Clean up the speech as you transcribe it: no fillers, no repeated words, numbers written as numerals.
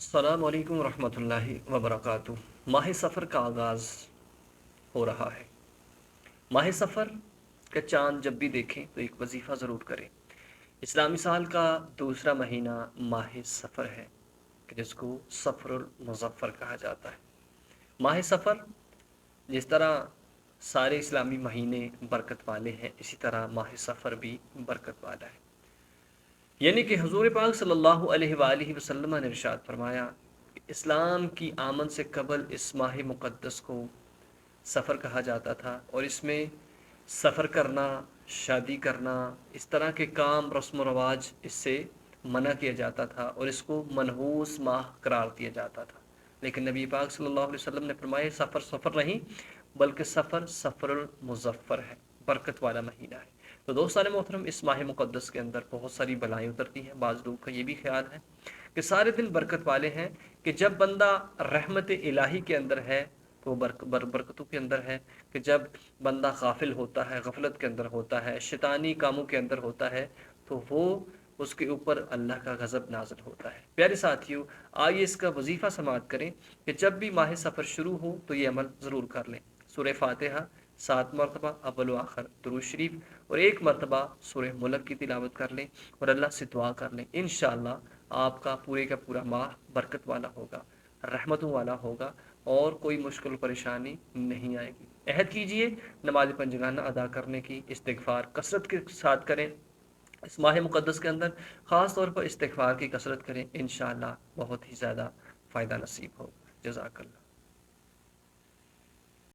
السلام علیکم ورحمۃ اللہ وبرکاتہ۔ ماہ سفر کا آغاز ہو رہا ہے۔ ماہ سفر کا چاند جب بھی دیکھیں تو ایک وظیفہ ضرور کریں۔ اسلامی سال کا دوسرا مہینہ ماہ سفر ہے کہ جس کو سفر المظفر کہا جاتا ہے۔ ماہ سفر جس طرح سارے اسلامی مہینے برکت والے ہیں، اسی طرح ماہ سفر بھی برکت والا ہے۔ یعنی کہ حضور پاک صلی اللہ علیہ وآلہ وسلم نے ارشاد فرمایا کہ اسلام کی آمد سے قبل اس ماہ مقدس کو سفر کہا جاتا تھا، اور اس میں سفر کرنا، شادی کرنا، اس طرح کے کام رسم و رواج اس سے منع کیا جاتا تھا اور اس کو منحوس ماہ قرار دیا جاتا تھا۔ لیکن نبی پاک صلی اللہ علیہ وسلم نے فرمایا سفر سفر نہیں بلکہ سفر سفر المظفر ہے، برکت والا مہینہ ہے۔ تو دوستان محترم، اس ماہ مقدس کے اندر بہت ساری بلائیں اترتی ہیں۔ بعض لوگوں کا یہ بھی خیال ہے کہ سارے دن برکت والے ہیں، کہ جب بندہ رحمت الہی کے اندر ہے تو وہ برکتوں کے اندر ہے، کہ جب بندہ غافل ہوتا ہے، غفلت کے اندر ہوتا ہے، شیطانی کاموں کے اندر ہوتا ہے تو وہ اس کے اوپر اللہ کا غضب نازل ہوتا ہے۔ پیارے ساتھیوں، آئیے اس کا وظیفہ سماعت کریں کہ جب بھی ماہ سفر شروع ہو تو یہ عمل ضرور کر لیں۔ سورہ فاتحہ 7 مرتبہ اول و آخر درود شریف اور 1 مرتبہ سورہ ملک کی تلاوت کر لیں اور اللہ سے دعا کر لیں۔ انشاءاللہ آپ کا پورے کا پورا ماہ برکت والا ہوگا، رحمتوں والا ہوگا اور کوئی مشکل پریشانی نہیں آئے گی۔ عہد کیجئے نماز پنجگانہ ادا کرنے کی، استغفار کثرت کے ساتھ کریں۔ اس ماہ مقدس کے اندر خاص طور پر استغفار کی کثرت کریں، انشاءاللہ بہت ہی زیادہ فائدہ نصیب ہوگا۔ جزاک اللہ۔